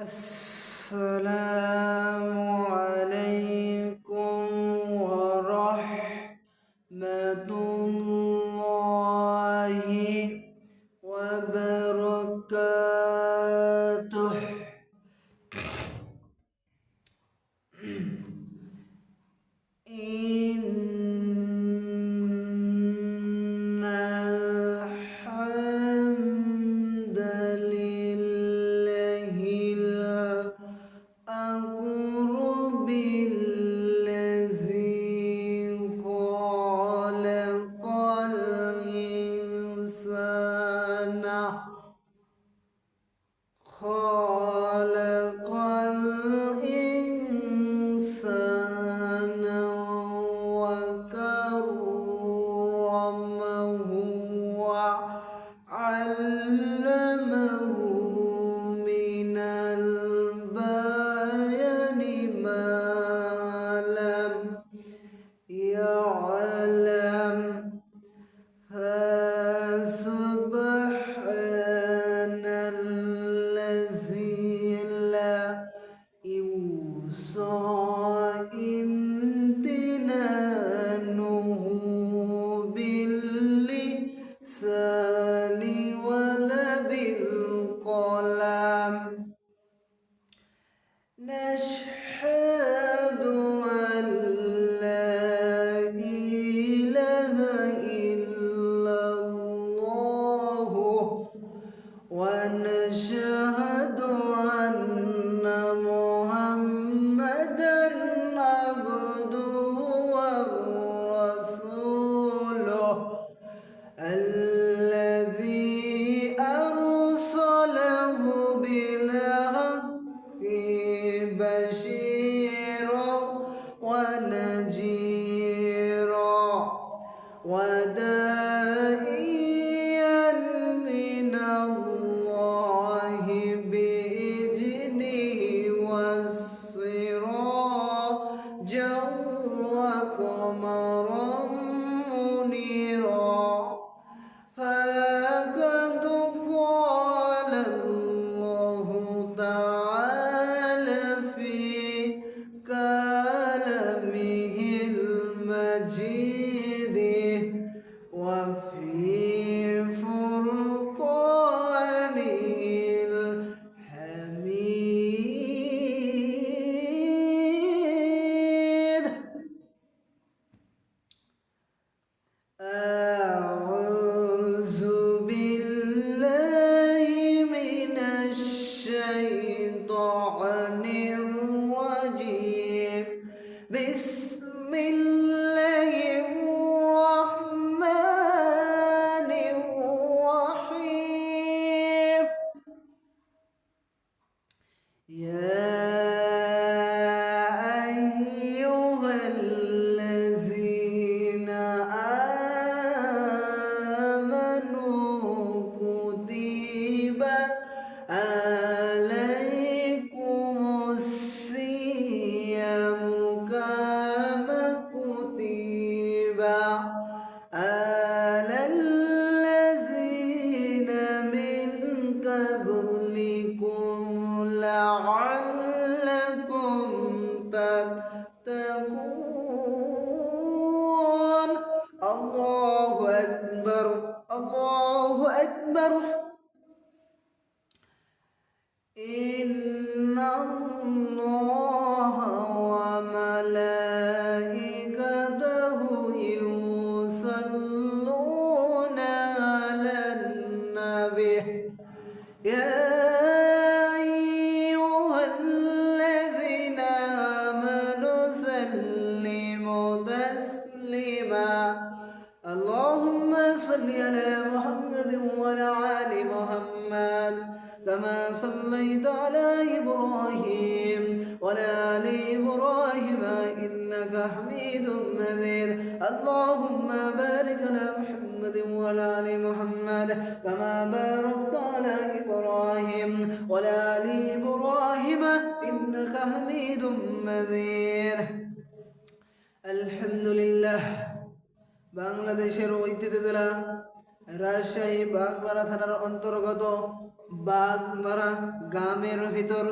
السلام عليكم ورحمة الله وبركاته. إن الحمد لله الأقرب الذي خلق الإنسان وكرمه وعلمه من البيان ما لم يعلم فسبحان الذي لا يوصى امتنانه باللسان ولا بالقلم. نشهد أن لا إله إلا الله ونشهد أن محمدًا عبده ورسوله الذي أرسله بالحق بشيرا ونذيرا وداعيا من الله بإذنه وسراجا وقمرا منيرا. فقد قال الله تعالى في كلامه المجيد وفي فرقانه الحميد. أعوذ بالله من الشيطان الرجيم. بسم الله الرحمن الرحيم. يا أيها الذين آمنوا كتب عليكم الصيام كما كتب على الذين من قبلكم لعلكم تتقون. الله أكبر الله أكبر. إن الله وملائكته يصلون على النبي يا أيها الذين آمنوا سلموا تسليما. اللهم صل على محمد وعلى آل محمد كما صليت على إبراهيم وعلى آل إبراهيم إنك حميد مجيد. اللهم بارك على محمد وعلى آل محمد كما باركت على إبراهيم وعلى آل إبراهيم إنك حميد مجيد. الحمد لله বাংলাদেশের ঐতিহ্য জেলা রাজশাহী বাগমারা থানার অন্তর্গত বাগমারা গ্রামের ভিতর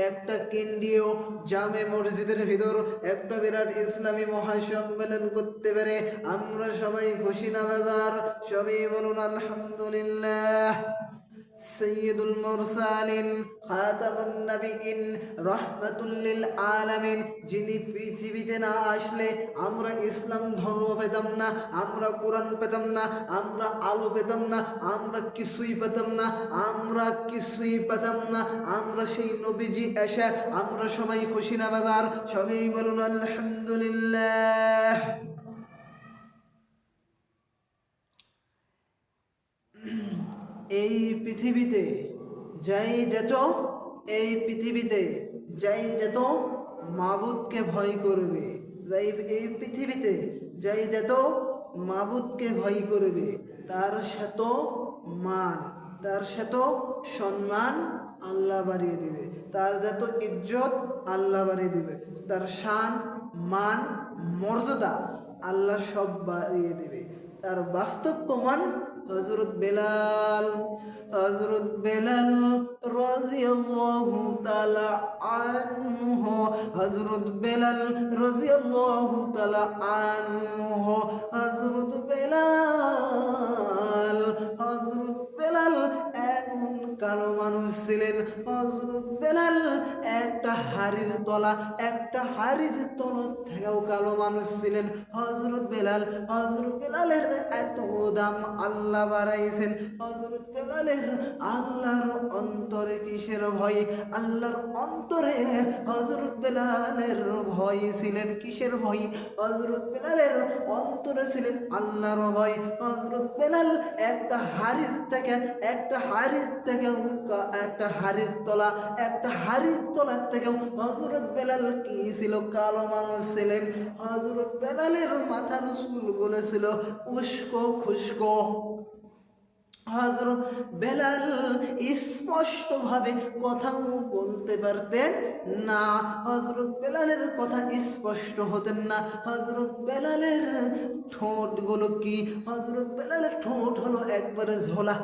একটা কেন্দ্রীয় জামে মসজিদের ভিতর একটা বিরাট ইসলামী মহাসম্মেলন করতে পেরে আমরা সবাই খুশি না বেজার? সবাই বলুন আলহামদুলিল্লাহ। সৈয়দুল মুরসালিন খাতামুন নবিয়িন রাহমাতুল লিল আলামিন, যিনি পৃথিবীতে না আসলে আমরা ইসলাম ধর্ম পেতাম না, আমরা কোরআন পেতাম না, আমরা আলো পেতাম না, আমরা কিছুই পেতাম না, আমরা কিছুই পেতাম না। আমরা সেই নবীজি এসে আমরা সবাই খুশি না বাজার? সবাই বলুন আলহামদুলিল্লাহ। এই পৃথিবীতে যাই যেত, এই পৃথিবীতে যাই যেত মাবুদকে ভয় করবে, যাই এই পৃথিবীতে যাই যেত মাবুদকে ভয় করবে, তার সাথ মান, তার সাথ সম্মান আল্লাহ বাড়িয়ে দিবে, তার যত ইজ্জত আল্লাহ বাড়িয়ে দিবে, তার শান মান মর্যাদা আল্লাহ সব বাড়িয়ে দিবে। তার বাস্তব প্রমাণ হযরত বেলাল, হযরত বেলাল রাদিয়াল্লাহু তাআলা আনহু, হযরত বেলাল রাদিয়াল্লাহু তাআলা আনহু, হযরত বেলাল, হযরত বেলাল এমন কালো মানুষ ছিলেন। হযরত বেলাল একটা হাড়ির তলা, একটা হাড়ির তলা থেকেও কালো মানুষ ছিলেন হযরত বেলাল। হযরত বেলালের এত দাম আল্লাহ বাড়াইছেন। হযরত বেলালের আল্লাহর অন্তরে কিসের ভয়? আল্লাহর অন্তরে হযরত বেলালের ভয় ছিলেন। কিসের ভয়? হযরত বেলালের অন্তরে ছিলেন আল্লাহর ভয়। হযরত বেলাল একটা হাড়ির থেকে, একটা হাড়ির থেকে, একটা হাড়ির তলা, একটা হাড়ির তলার থেকে হযরত বেলাল কি ছিল? কালো মানুষ ছিলেন। হযরত বেলালের মাথার চুলগুলো ছিল উস্কো খুস্কো। হযরত বেলাল স্পষ্টভাবে কথাও বলতে পারতেন না। হযরত বেলালের কথা স্পষ্ট হতেন না। হযরত বেলালের ঠোঁটগুলো কি? হযরত বেলালের ঠোঁট হলো একবারে ঝোলা,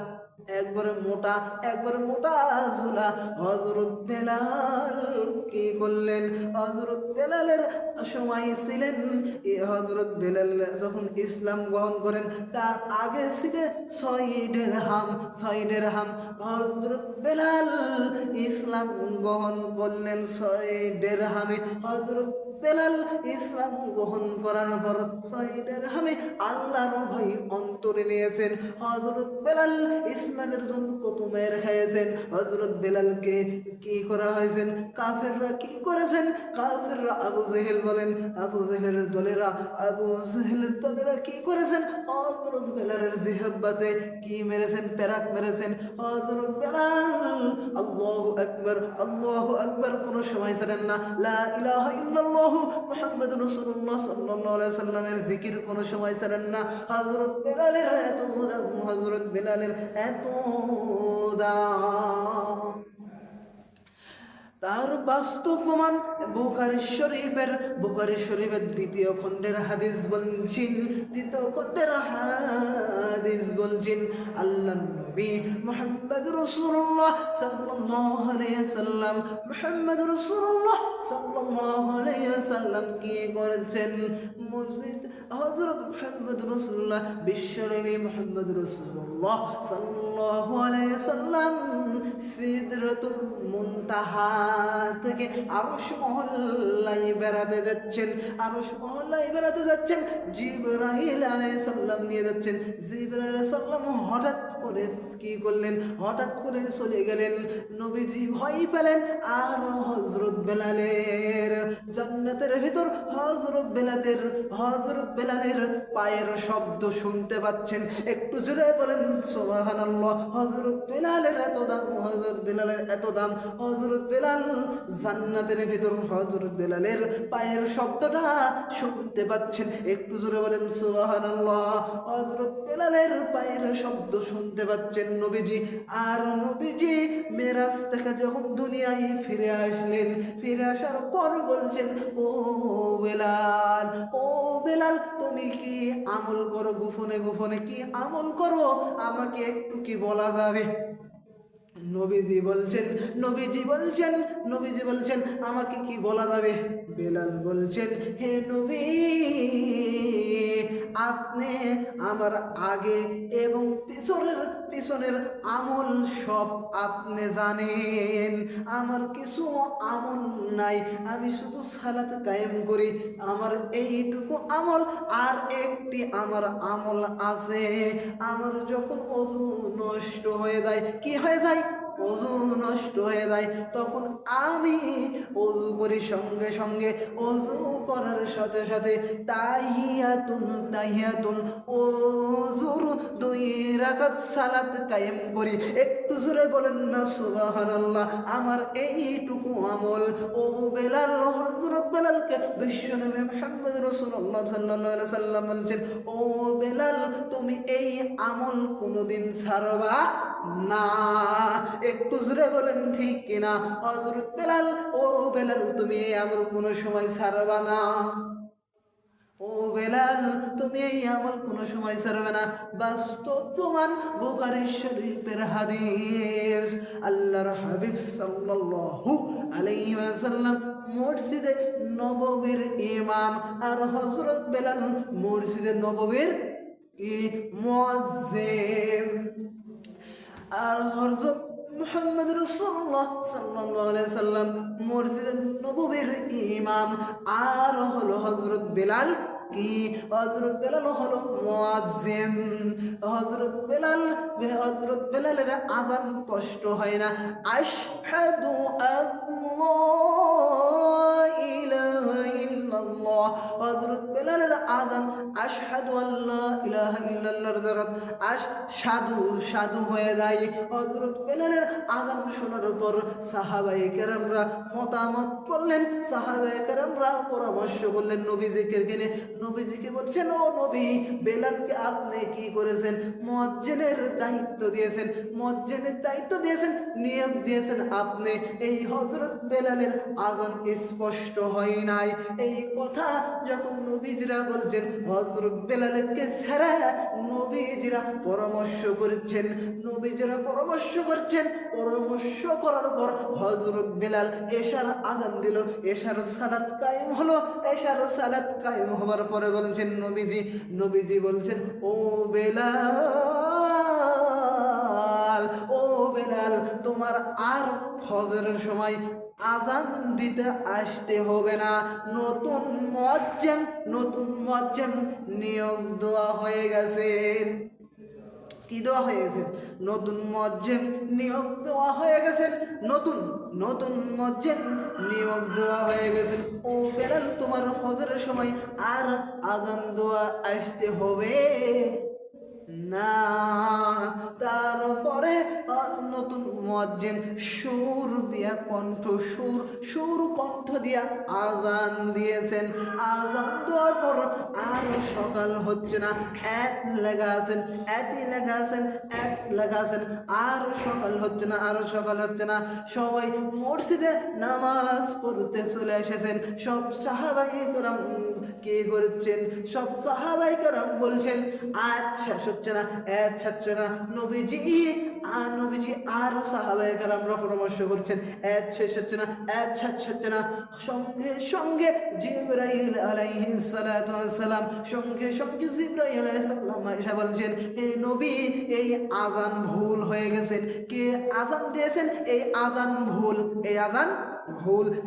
একবারে মোটা, একবারে মোটা ঝোলা। হযরত বেলাল কি করলেন? হযরত বেলালের সময় ছিলেন, হযরত বেলাল যখন ইসলাম গ্রহণ করেন তার আগে ছিলেন 6 দিরহাম, 6 দিরহাম। হযরত বেলাল ইসলাম গ্রহণ করলেন 6 দিরহামে। হযরত বেলাল ইসলাম গ্রহণ করার পর 6 দিরহামে আল্লাহর ভয় অন্তরে নিয়েছেন। হযরত বেলাল ইসলামের জন্য কত মেয়ের খাইয়েছেন। হযরত বেলালকে কি করা হয়েছেন? কাফেররা কি করেছেন? কাফেররা আবু জেহেল বলেন, আবু জেহেলের দলেরা, আবু জেহেলের দলেরা কি করেছেন? হযরত বেলালের জিহ্বাতে কি মেরেছেন? পেরাক মেরেছেন। হযরত বেলাল আল্লাহু আকবার, আল্লাহু আকবার কোনো সময় ছাড়েন না। লা ইলাহা ইল্লাল্লাহু মুহাম্মাদুর রাসূলুল্লাহ সাল্লাল্লাহু আলাইহি সাল্লামের জিকির কোনো সময় ছাড়েন না। হযরত বেলালের এত দাম, হযরত বেলালের এত দাম। তার বাস্তব প্রমাণ বুখারী শরীফের দ্বিতীয় খণ্ডের হাদিস বলছেন, দ্বিতীয় খণ্ডের হাদিস বলছেন আল্লাহর নবী মুহাম্মদ রাসূলুল্লাহ সাল্লাল্লাহু আলাইহি সাল্লাম, মুহাম্মদ রাসূলুল্লাহ সাল্লাল্লাহু আলাইহি সাল্লাম কি করেছেন? মসজিদ হযরত মুহাম্মদ রাসূলুল্লাহ, বিশ্বনবী মুহাম্মদ রাসূলুল্লাহ সাল্লাল্লাহু আলাইহি সাল্লাম সিদরাতুল মুনতাহা থেকে আরশ মহল্লায় বেড়াতে যাচ্ছেন, আরশ মহল্লায় বেড়াতে যাচ্ছেন। জিবরাইল আলাইহিস সালাম নিয়ে যাচ্ছেন। জিবরাইল আলাইহিস সালাম হঠাৎ করে কি করলেন? হঠাৎ করে চলে গেলেন। নবীজি ভয় পেলেন। আর হযরত বেলালের জান্নাতের ভিতর হযরত বেলালের পায়ের শব্দ শুনতে পাচ্ছেন। একটু জোরে বলেন সুবহানাল্লাহ। হযরত বেলালের এত দাম, হযরত বেলালের এত দাম। হযরত বেলাল জান্নাতের ভিতর হযরত বেলালের পায়ের শব্দটা শুনতে পাচ্ছেন। একটু জোরে বলেন সুবহানাল্লাহ। হযরত বেলালের পায়ের শব্দ শুনতে শুনতে পাচ্ছেন নবীজি। আর নবীজি মেরাজ থেকে যখন দুনিয়ায় ফিরে আসলেন, ফিরে আসার পর বলছেন, ও বেলাল, ও বেলাল, তুমি কি আমল করো? গোপনে গোপনে কি আমল করো? আমাকে একটু কি বলা যাবে? নবীজি বলছেন, নবীজি বলছেন, নবীজি বলছেন, আমাকে কি বলা যাবে? বেলাল বলছেন, হে নবী, আপনি আমার আগে এবং পিছনের পিছনের আমল সব আপনি জানেন। আমার কিছু আমল নাই, আমি শুধু সালাত কায়েম করি, আমার এইটুকু আমল। আর একটি আমার আমল আছে, আমার যখন ওযু নষ্ট হয়ে যায়, কি হয়ে যায়? ওযু নষ্ট হয়ে যায়, তখন আমি ওযু করি সঙ্গে সঙ্গে। ওযু করার সাথে সাথে তাহিয়াতুন তাহিয়াতুন, ওযুর 2 রাকাত সালাত কায়েম করি। একটু জোরে বলেন না সুবহানাল্লাহ। আমার এইটুকু আমল। ও বেলাল, হযরত বেলালকে বিশ্বনবী মুহাম্মদ রাসূলুল্লাহ সাল্লাল্লাহু আলাইহি সাল্লাম বলছেন, ও বেলাল, তুমি এই আমল কোনোদিন ছাড়বা না। একটু জোরে বলেন ঠিক কিনা? হযরত বেলাল, ও বেলাল, তুমি এই আমল কোনো সময় ছাড়বা না। ও বেলাল, তুমি এই আমল কোনো সময় ছাড়বে না। বাস্তব প্রমাণ বুখারী শরীফের হাদিস। আল্লাহর হাবিব সাল্লাল্লাহু আলাইহি ওয়াসাল্লাম মসজিদে নববীর ইমাম, আর হযরত বেলাল মসজিদে নববীর মুয়াজ্জিন। আর হযরত মুহাম্মদ রাসূলুল্লাহ সাল্লাল্লাহু আলাইহি সাল্লাম মসজিদে নববীর ইমাম, আর হলো হযরত বেলাল কি? হযরত বেলাল হলো মুয়াজ্জিন। হযরত বেলালের আযান স্পষ্ট হয় না, আশহাদু আল্লা ইলাহা ইল্লাল্লাহ। হযরত বেলালের আযান আশহাদু আল্লা ইলাহা ইল্লাল্লাহর জায়গায় আশহাদু সাদু হয়ে যায়। হযরত বেলালের আযান শোনার পর সাহাবায়ে কেরামরা মতামত করলেন, সাহাবায়ে কেরামরা পরামর্শ করলেন নবীজিকে নিয়ে। নবীজিকে বলছেন, ও নবী, বেলালকে আপনি কি করেছেন? মুয়াজ্জিনের দায়িত্ব দিয়েছেন, মুয়াজ্জিনের দায়িত্ব দিয়েছেন, নিয়ম দিয়েছেন আপনি। এই হযরত বেলালের আযান স্পষ্ট হয় নাই। এই কথা যখন নবীজিরা বলছেন, হযরত বেলালকে ছাড়া নবীজিরা পরামর্শ করছেন, নবীজিরা পরামর্শ করছেন। পরামর্শ করার পর হযরত বেলাল এশার আযান দিল, এশার সালাত কায়েম হলো। এশার সালাত কায়েম হওয়ার পরে বলছেন নবীজি বলছেন, ও বেলাল, ও বেলাল, তোমার আর ফজরের সময় আজান দিতে আসতে হবে না। নতুন মুয়াজ্জিন নিয়োগ দেওয়া হয়ে গেছেন। কি দেওয়া হয়ে গেছে? নতুন মুয়াজ্জিন নিয়োগ দেওয়া হয়ে গেছেন। নতুন মুয়াজ্জিন নিয়োগ দেওয়া হয়ে গেছেন। ও বেলাল, তোমার ফজরের সময় আর আজান দেওয়া আসতে হবে না। তারপরে নতুন মুয়াজ্জিন সুর কণ্ঠ দিয়া আজান দিয়েছেন। আজান দেওয়ার পর আর সকাল হচ্ছে না, এক লেখা আছেন, আর সকাল হচ্ছে না। সবাই মসজিদে নামাজ পড়তে চলে এসেছেন। সব সাহাবায়ে কেরাম কি করছেন? সব সাহাবায়ে কেরাম বলছেন, আচ্ছা হচ্ছে না, নবীজি আর সাহাবায়ে কেরামরা পরামর্শ করছেন, শেষ হচ্ছে না। সঙ্গে সঙ্গে জিবরাইল আলাইহিস সালাতু ওয়াস সালাম জিবরাইল আলাইহিস সালাম এসে বলছেন, এই নবী, এই আজান ভুল হয়ে গেছেন। কে আজান দিয়েছেন? এই আজান ভুল।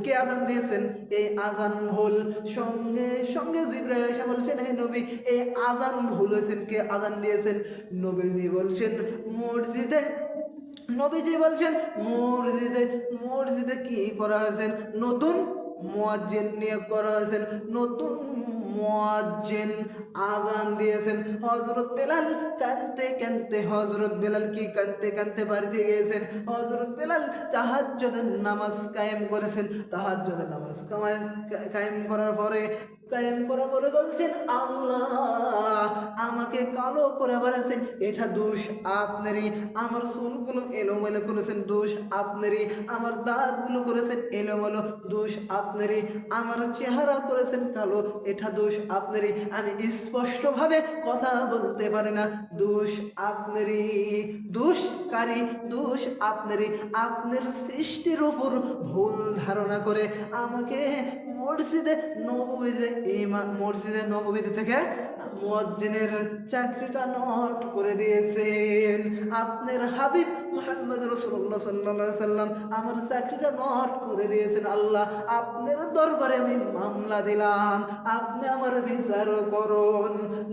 কে আজান দিয়েছেন? এই আজান ভুল। সঙ্গে সঙ্গে জিবরাইল এসে বলছেন, হে নবী, এই আজান ভুল হয়েছেন, কে আজান দিয়েছেন? নবীজি বলছেন মসজিদে কি করা হয়েছে? নতুন মুয়াজ্জিন নিয়োগ করা হয়েছে। নতুন মুয়াজ্জিন আজান দিয়েছেন। হযরত বেলাল কাঁদতে কাঁদতে বাড়িতে গিয়েছেন। হযরত বেলাল তাহাজ্জুদের নামাজ কায়েম করেছেন। তাহাজ্জুদের নামাজ কায়েম করার পরে কায়েম করা বলে বলছেন, আল্লাহ আমাকে কালো করে বলেছেন, এটা দোষ আপনারই। আমার চুলগুলো এলোমেলো করেছেন, দোষ আপনারই। আমার দাঁতগুলো করেছেন এলোমেলো, দোষ আপনারই। আমার চেহারা করেছেন কালো, এটা দোষ আপনারই। আমি স্পষ্টভাবে কথা বলতে পারি না, দোষ আপনারই। দোষকারী দোষ আপনারই। আপনার সৃষ্টির উপর ভুল ধারণা করে আমাকে মসজিদে নববীতে থেকে মুয়াজ্জিনের চাকরিটা নট করে দিয়েছেন। আপনার হাবিব মুহাম্মদ রাসূলুল্লাহ সাল্লাল্লাহু আলাইহি সাল্লাম আমার চাকরিটা নট করে দিয়েছেন। আল্লাহ আপনার দরবারে আমি মামলা দিলাম, আপনি আমার বিচার করুন।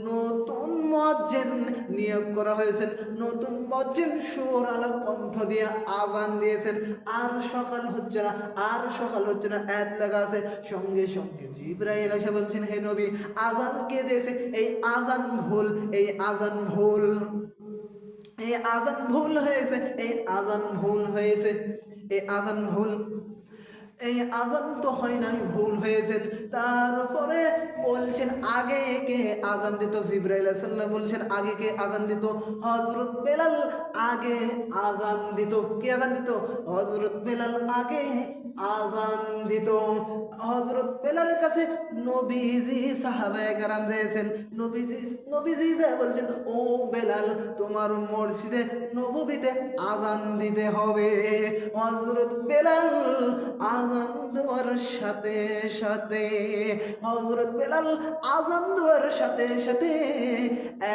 নতুন মুয়াজ্জিন নিয়োগ করা হয়েছে, নতুন মুয়াজ্জিন সুর আলা কণ্ঠ দিয়ে আজান দিয়েছেন, আর সকাল হচ্ছে না, আর সকাল হচ্ছে না, এত লেখা আছে। সঙ্গে সঙ্গে জিবরাইল এসে বলছেন, হে নবী, আজান কে দিয়েছে? এই আজান ভুল, এই আজান ভুল, এই আজান ভুল হয়েছে, এই আজান ভুল হয়েছে, এই আজান ভুল, এই আজান তো হয় নাই, ভুল হয়েছেন। তারপরে বলছেন আগে কে আজান দিত? জিবরাইল আলাইহিস সালাম বলছেন আগে কে আজান দিত? হযরত বেলাল আগে আজান দিত। কে আজান দিত? হযরত বেলাল আগে আজান দিত। হযরত বেলালের কাছে নবীজি সাহাবায়ে কেরাম যাইছেন, নবীজি যা বলছেন, ও বেলাল তোমার মসজিদে নববীতে আজান দিতে হবে। হযরত বেলাল আজান দেওয়ার সাথে সাথে, হযরত বেলাল আজান দেওয়ার সাথে সাথে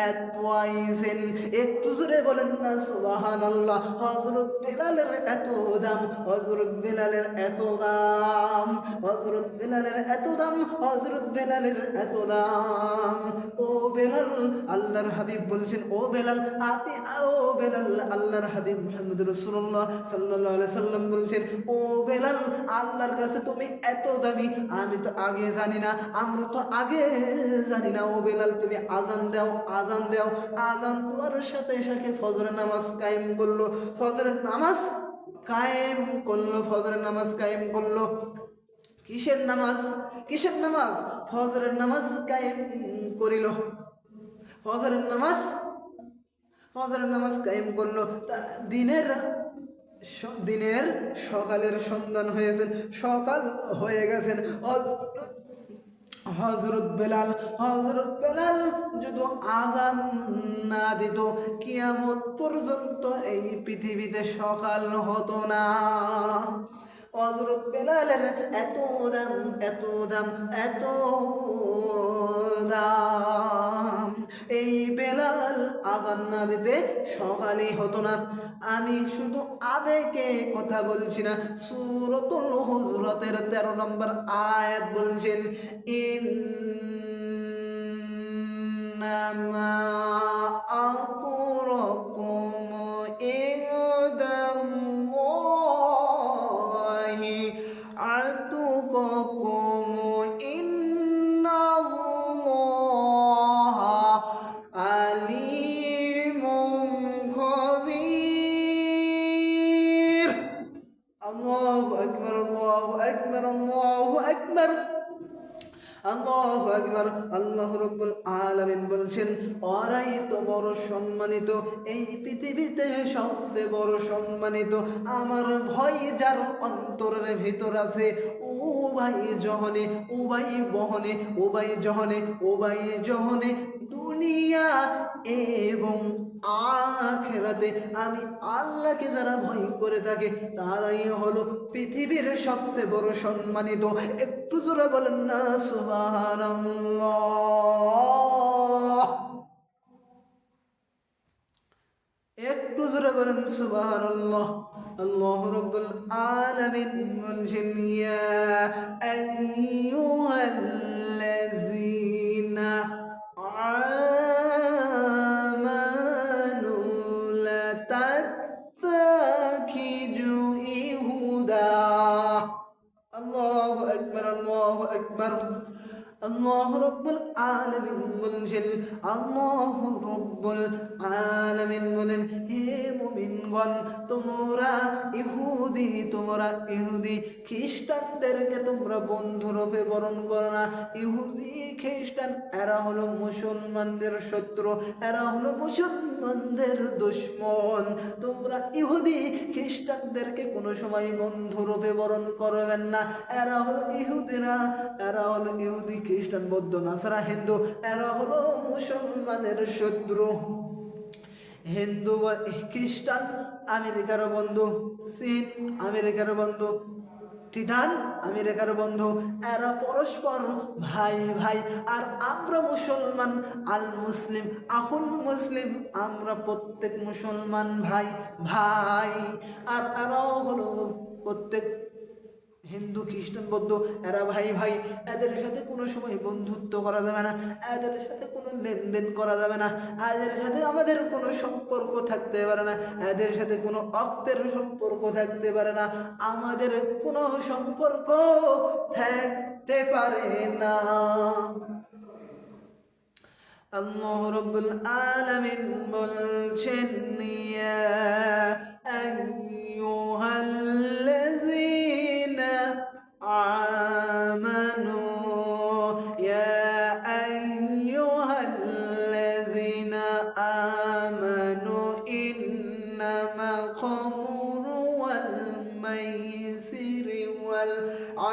এত পাইছেন। একটু জোরে বলেন না সুবহানাল্লাহ। হযরত বেলালের এত দাম, হযরত বেলালের এত দাম, হযরত বেলালের এত দাম, হযরত বেলালের এত দাম। ও বেলাল, আল্লাহর হাবিব বলছেন, ও বেলাল আপনি, ও বেলাল, আল্লাহর হাবিব মুহাম্মদ রাসূলুল্লাহ সাল্লাল্লাহু আলাইহি সাল্লাম বলছেন, ও বেলাল আল্লাহর কাছে তুমি এত দামি, আমি তো আগে জানি না, আমরা তো আগে জানি না। ও বেলাল তুমি আজান দাও, আজান দাও। আজান দেওয়ার সাথে সাথে ফজরের নামাজ কায়েম করলো, ফজরের নামাজ কায়েম করলো, ফজরের নামাজ কায়েম করলো। কিসের নামাজ? কিসের নামাজ? ফজরের নামাজ কায়েম করিল, ফজরের নামাজ, ফজরের নামাজ কায়েম করলো। দিনের দিনের সকালের সন্ধান হয়েছেন, সকাল হয়ে গেছেন। হযরত বেলাল, হযরত বেলাল যদি আজান না দিত, কিয়ামত পর্যন্ত এই পৃথিবীতে সকাল হতো না। হযরত বেলালের এত দাম, এত দাম, এত দাম। এই বেলাল আজান না দিতে সকালই হতো না। আমি শুধু আবেগে কথা বলছি না, সূরাতুল হুজরাতের 13 নম্বর আয়াত বলছেন, ইন্নামা আকরাকুম ইনদাল্লাহি আতুকাকুম ইন্নাল্লাহা আলিমুম খবীর। আল্লাহু আকবার, আল্লাহু আকবার, আল্লাহু আকবার, আল্লাহু আকবার। আল্লাহ রাব্বুল আলামিন বলছেন, ওরাই তো বড় সম্মানিত, এই পৃথিবীতে সবচেয়ে বড় সম্মানিত। আমার ভয় যার অন্তরের ভিতর আছে, ও ভাই জহনে, ও ভাই বহনে, ও ভাই জহনে, ও ভাই জহনে, দুনিয়া এবং আখিরাতে আমি আল্লাহকে যারা ভয় করে থাকে, তারাই হলো পৃথিবীর সবচেয়ে বড় সম্মানিত। একটু জোরে বলেন না সুবহানাল্লাহ। একটু জোরে বলেন সুবহানাল্লাহ। আল্লাহ রাব্বুল আলামিন বলছেন, ইয়া আইয়ুহাল্লাযীনা আমানু লা তাত্তাখিযু ইহুদা। আল্লাহু আকবার, আল্লাহু আকবার। আল্লাহ রাব্বুল আলামিন বলছেন, আল্লাহ রাব্বুল আলামিন বলেন, হে মুমিন মুমিনগণ, তোমরা ইহুদি খ্রিস্টানদেরকে তোমরা বন্ধুরূপে বরণ করো না। ইহুদি খ্রিস্টান এরা হলো মুসলমানদের শত্রু, এরা হলো মুসলমানদের দুশমন। তোমরা ইহুদি খ্রিস্টানদেরকে কোনো সময় বন্ধুরূপে বরণ করবেন না। এরা হলো ইহুদিরা, এরা হলো ইহুদি খ্রিস্টান বৌদ্ধ নাসারা হিন্দু, এরা হলো মুসলমানের শত্রু। হিন্দু খ্রিস্টান আমেরিকার বন্ধু, চীন আমেরিকার বন্ধু, টিটান আমেরিকার বন্ধু, এরা পরস্পর ভাই ভাই। আর আমরা মুসলমান, আল মুসলিম আহুল মুসলিম, আমরা প্রত্যেক মুসলমান ভাই ভাই। আর এরাও হলো প্রত্যেক হিন্দু খ্রিস্টান বৌদ্ধ, এরা ভাই ভাই। এদের সাথে কোনো সময় বন্ধুত্ব করা যাবে না, এদের সাথে কোনো লেনদেন করা যাবে না, এদের সাথে আমাদের কোনো সম্পর্ক থাকতে পারে না, এদের সাথে কোনো রক্তের সম্পর্ক থাকতে পারে না, আমাদের কোনো সম্পর্ক থাকতে পারে না। আল্লাহ রাব্বুল আলামিন বলছেন, ইয়া আইয়ুহাল্লাযীনা আমানু, ইয়া আইয়ুহাল্লাযীনা আমানু ইন্নামা খামরু ওয়াল মাইসিরু ওয়াল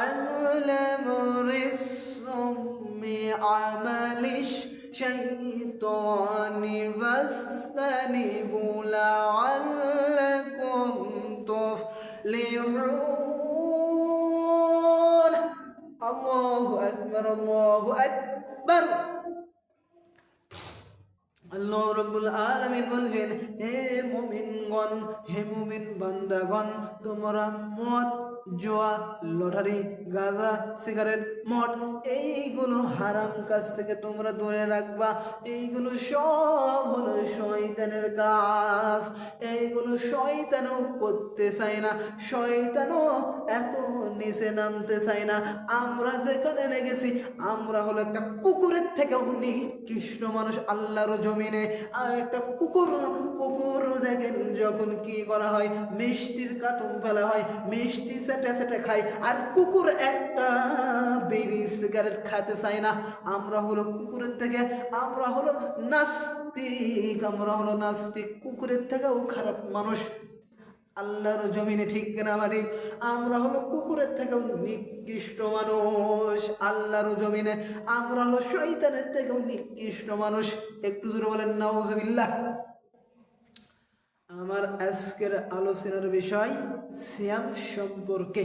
আযলামু রিজসুম মিন আমালিশ শাইতানি ফাজতানিবু লাআল্লাকুম তুফলিহুন। আল্লাহু আকবার, আল্লাহু আকবার। আল্লাহ রাব্বুল আলামিন বলছেন, হে মুমিনগণ, হে মুমিন বান্দাগণ, তোমরা মদ, জুয়া, লটারি, গাঁজা, সিগারেট, মদ এইগুলো হারাম কাজ থেকে তোমরা দূরে রাখবা। এইগুলো সব হলো শয়তানের কাজ, এইগুলো শয়তানও করতে চায় না, শয়তানও এত নিচে নামতে চায় না। আমরা যেখানে লেগেছি, আমরা হলো একটা কুকুরের থেকেও নিকৃষ্ট মানুষ আল্লাহর জমিনে। আর একটা কুকুর দেখেন যখন কি করা হয়, মিষ্টির কার্টুন ফেলা হয়, মিষ্টি সেটে সেটে খায়, আর কুকুর একটা বিড়ি সিগারেট খাতে চায় না। আমরা হলো কুকুরের থেকে, আমরা হলো নাস্তিক, আমরা হলো নাস্তিক, কুকুরের থেকেও খারাপ মানুষ আল্লাহর জমিনে, ঠিক কিনা মালিক? আমরা হলো কুকুরের থেকেও নিকৃষ্ট মানুষ আল্লাহর জমিনে, আমরা হলো শয়তানের থেকেও নিকৃষ্ট মানুষ। একটু জোরে বলেন নাউজুবিল্লাহ। আমার আজকের আলোচনার বিষয় সিয়াম সম্পর্কে।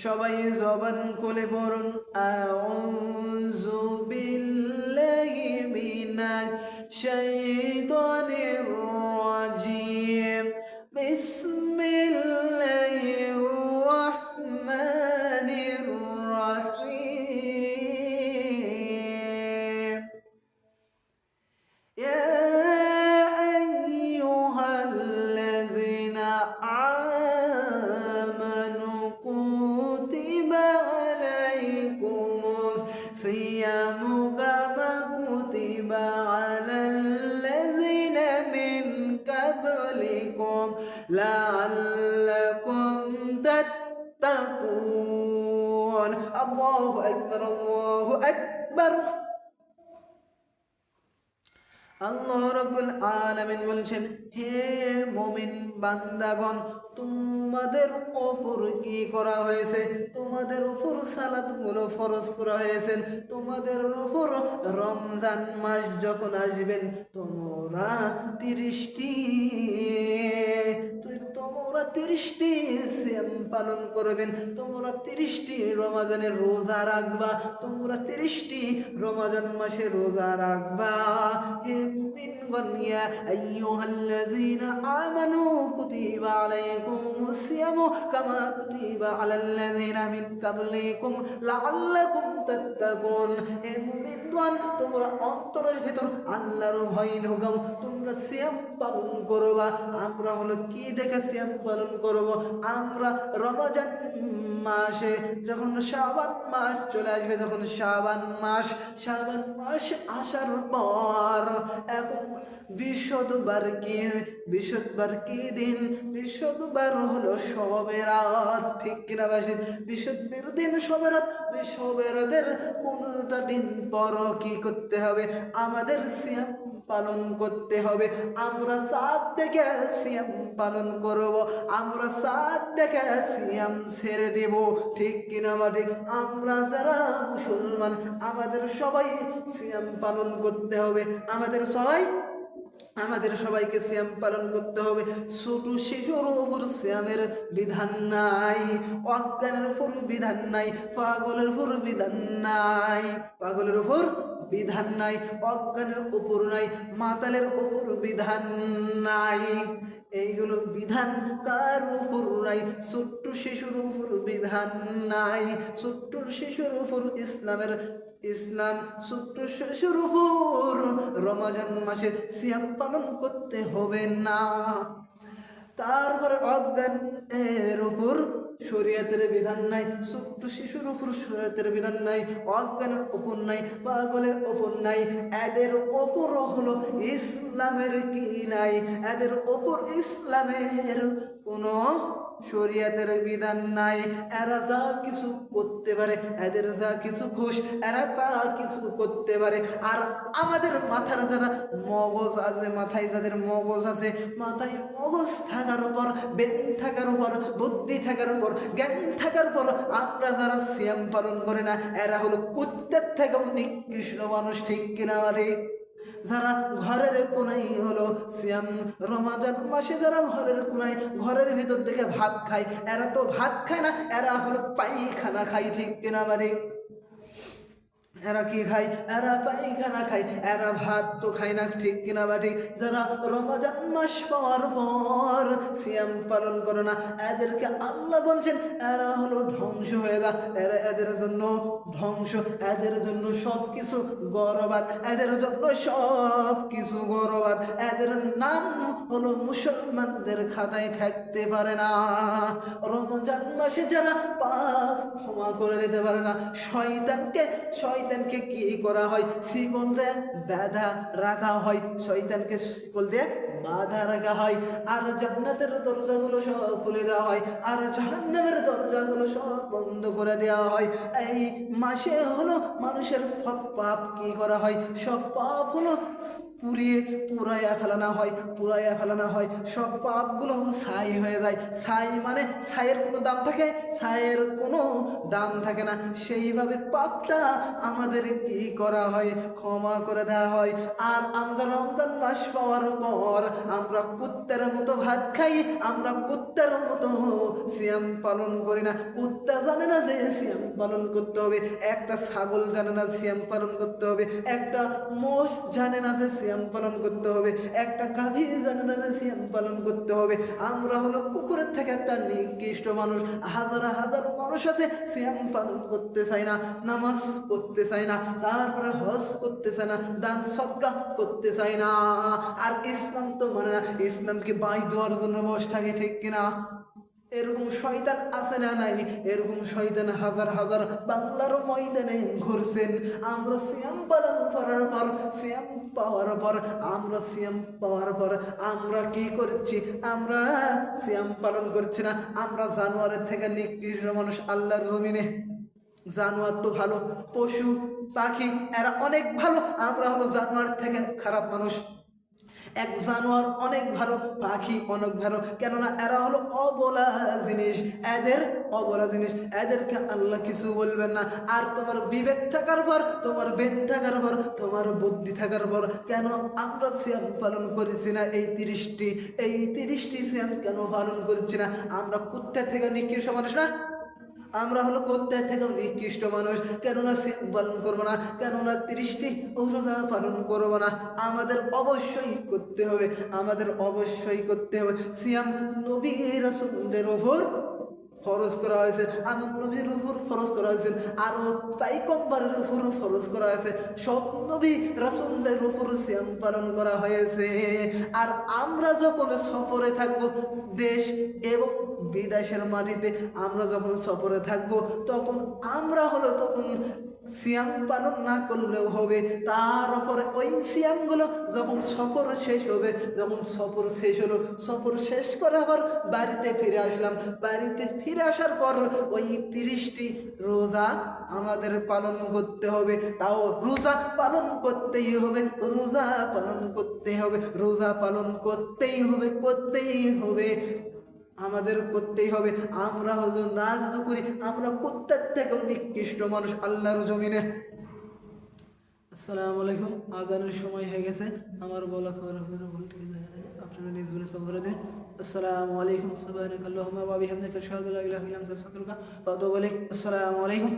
সবাই জবান খুলে পড়ুন, আউযু বিল্লাহি মিনাশ শাইতানির রাজিম, বিসমিল্লাহির রহমানির রহিম। ইয়া আইয়ুহাল্লাযীনা আমানু কুতিবা আলাইকুমুস সিয়ামু কামা কুতিবা আলাল্লাযীনা মিন ক্বাবলিকুম লাআল্লাকুম তাত্তাকুন। আল্লাহু আকবার, আল্লাহু আকবার। আল্লাহ রাব্বুল আলামিন বলছেন, হে মুমিন বান্দাগণ, তোমাদের উপর কি করা হয়েছে? তোমাদের উপর সালাতগুলো ফরজ করা হয়েছে। তোমাদের উপর রমজান মাস যখন আসবেন, তোমরা 30টি সিয়াম পালন করবেন, তোমরা 30টি রমজানের রোজা রাখবা, তোমরা 30টি রমজান মাসে রোজা রাখবা। হে মুমিনগণ, ইয়া আইয়ুহাল্লাযীনা আমানু কুতিবা আলাইকুমুস সিয়ামু কামা কুতিবা আলাল্লাযীনা মিন ক্বাবলিকুম লাআল্লাকুম তাত্তাকুন। হে মুমিনগণ, তোমরা অন্তরের ভিতর আল্লাহর ভয় ঢোকাও, তোমরা সিয়াম পালন করবা। আমরা হলো কি দেখে সিয়াম পালন করব। আমরা রমজান মাসে যখন শাবান মাস চলে আসবে, তখন শাবান মাস আসার পর এখন বিশুদ্ধবার কি দিন? বিশুদ্ধবার হলো শবে রাত, ঠিক কিনা বাসি? বিশুদ্ধের দিন শবে রাত। শবে রাতের 15টা দিন পর কি করতে হবে? আমাদের সিয়াম পালন করতে হবে। আমরা সাত দেখে সিয়াম পালন করব, আমরা সাত দেখে সিয়াম ছেড়ে দেব, ঠিক কিনা বাটি? আমরা যারা মুসলমান আমাদের সবাই সিয়াম পালন করতে হবে। আমাদের সবাইকে সিয়াম পালন করতে হবে। ছোট শিশুর উপর সিয়ামের বিধান নাই, অজ্ঞানের উপর বিধান নাই, পাগলের উপর বিধান নাই, অজ্ঞানের উপর নাই, মাতালের উপর বিধান নাই। এইগুলো বিধান কার উপর নাই? ছোট্ট শিশুর উপর বিধান নাই। ছোট্ট শিশুর উপর ইসলাম ছোট্ট শিশুর উপর রমজান মাসে সিয়াম পালন করতে হবে না। তারপরে অজ্ঞানের উপর শরীয়তের বিধান নাই, ছোট্ট শিশুর উপর শরীয়তের বিধান নাই, অজ্ঞানের উপর নাই, পাগলের উপর নাই। এদের উপর হলো ইসলামের কি নাই? এদের উপর ইসলামের কোনো শরীয়তের বিধান নাই। এরা যা কিছু করতে পারে, এদের যা কিছু খুশ, এরা তা কিছু করতে পারে। আর আমাদের মাথার যারা মগজ আছে, মাথায় যাদের মগজ আছে, মাথায় মগজ থাকার উপর, বেন থাকার উপর, বুদ্ধি থাকার উপর, জ্ঞান থাকার পর আমরা যারা সিয়াম পালন করে না, এরা হলো কুত্তের থেকেও নিকৃষ্ট মানুষ, ঠিক কিনা রে? যারা ঘরের কোনায় হলো সিয়াম রমাদান মাসে যারা ঘরের কোনায় ঘরের ভিতর থেকে ভাত খায়, এরা তো ভাত খায় না, এরা হলো পায়খানা খায়, ঠিক কিনা মানে? এরা কি খায়? এরা পায়খানা খায়, এরা ভাত তো খায় না, ঠিক কিনা বাটি? যারা রমজান মাস পাওয়ার পর সিয়াম পালন করে না, এদেরকে আল্লাহ বলছেন এরা হলো ধ্বংস হয়ে যা, এদের জন্য ধ্বংস, এদের জন্য সব কিছু গৌরবাদ, এদের জন্য সব কিছু গৌরবাদ। এদের নাম হলো মুসলমানদের খাতায় থাকতে পারে না। রমজান মাসে যারা পাপ ক্ষমা করে নিতে পারে না, শয়তানকে কি করা হয়? শিকল দিয়ে বাঁধা রাখা হয়, শয়তানকে শিকল দিয়ে বাঁধা রাখা হয়। আর জান্নাতের দরজাগুলো সব খুলে দেওয়া হয়, আর জাহান্নামের দরজাগুলো সব বন্ধ করে দেওয়া হয়। এই মাসে হলো মানুষের সব পাপ কি করা হয়? সব পাপ হলো পুরাইয়া ফেলানো হয়। সব পাপগুলো ছাই হয়ে যায়। ছাই মানে ছাইয়ের কোনো দাম থাকে? ছাইয়ের কোনো দাম থাকে না। সেইভাবে পাপটা আমাদের কি করা হয়? ক্ষমা করে দেওয়া হয়। আর আমরা রমজান মাস পাওয়ার পর আমরা কুত্তার মতো ভাত খাই, আমরা কুত্তার মতো সিয়াম পালন করি না। কুত্তা জানে না যে সিয়াম পালন করতে হবে, একটা ছাগল জানে না সিয়াম পালন করতে হবে, একটা মোষ জানে না যে সিয়াম পালন করতে হবে, একটা গাভী জানে না যে সিয়াম পালন করতে হবে। আমরা হলো কুকুরের থেকে একটা নিকৃষ্ট মানুষ। হাজার মানুষ আছে সিয়াম পালন করতে চায় না, নামাজ পড়তে চায় না, তারপরে হজ করতে চায় না, দান সদকা করতে চায় না। আর ইসলাম তো মানে না, ইসলামকে বাঁশ দেওয়ার জন্য বসে থাকে, ঠিক কিনা? এরকম শয়তান আছে না নাই? এরকম শয়তান হাজার বাংলার ময়দানে ঘুরছেন। আমরা সিয়াম পালন করার পর, সিয়াম পাওয়ার পর আমরা কি করছি? আমরা সিয়াম পালন করছি না। আমরা জানোয়ারের থেকে নিকৃষ্ট মানুষ আল্লাহর জমিনে। জানোয়ার তো ভালো, পশু পাখি এরা অনেক ভালো, আমরা হলো জানোয়ার থেকে খারাপ মানুষ। এক জানোয়ার অনেক ভালো, পাখি অনেক ভালো, কেননা এরা হলো অবলা জিনিস, এদেরকে আল্লাহ কিছু বলবেন না। আর তোমার বিবেক থাকার পর, তোমার বেন থাকার পর, তোমার বুদ্ধি থাকার পর কেন আমরা সিয়াম পালন করেছি না? এই 30টি সিয়াম কেন পালন করছি না? আমরা কুত্তা থেকে নিকৃষ্ট মানুষ না? আমরা হলো কোত্তার থেকেও নিকৃষ্ট মানুষ। কেননা সিয়াম পালন করবো না? কেননা 30টি রোজা পালন করবো না? আমাদের অবশ্যই করতে হবে, সিয়াম নবী রাসূলদের ওপর ফরজ করা হয়েছে, আমার নবীর উপর ফরজ করা হয়েছে, আরো পয়গম্বরের উপর ফরজ করা হয়েছে, সব নবী রাসূলদের উপর সিয়াম পালন করা হয়েছে। আর আমরা যখন সফরে থাকব, দেশ এবং বিদেশের মাটিতে আমরা যখন সফরে থাকব, তখন আমরা তখন সিয়াম পালন না করলেও হবে। তার উপরে ওই সিয়ামগুলো যখন সফর শেষ হবে, যখন সফর শেষ হলো, সফর শেষ করে আবার বাড়িতে ফিরে আসলাম, বাড়িতে ফিরে আসার পর ওই 30টি রোজা আমাদের পালন করতে হবে। তাও রোজা পালন করতেই হবে, রোজা পালন করতেই হবে, রোজা পালন করতেই হবে, করতেই হবে, আমাদের করতেই হবে। আমরা না যদি করি, আমরা কুত্তার থেকেও নিকৃষ্ট মানুষ আল্লাহর জমিনে। আসসালামু আলাইকুম, আজানের সময় হয়ে গেছে, আমার বলা খবর ভুল ঠিক আপনারা নিজ মনে খবর দিন। আসসালামু আলাইকুম, সুবহানাকাল্লাহুম্মা ওয়া বিহামদিকা আশহাদু আল্লা ইলাহা ইল্লা আনতা আস্তাগফিরুকা ওয়া আতুবু ইলাইক। আসসালামু আলাইকুম।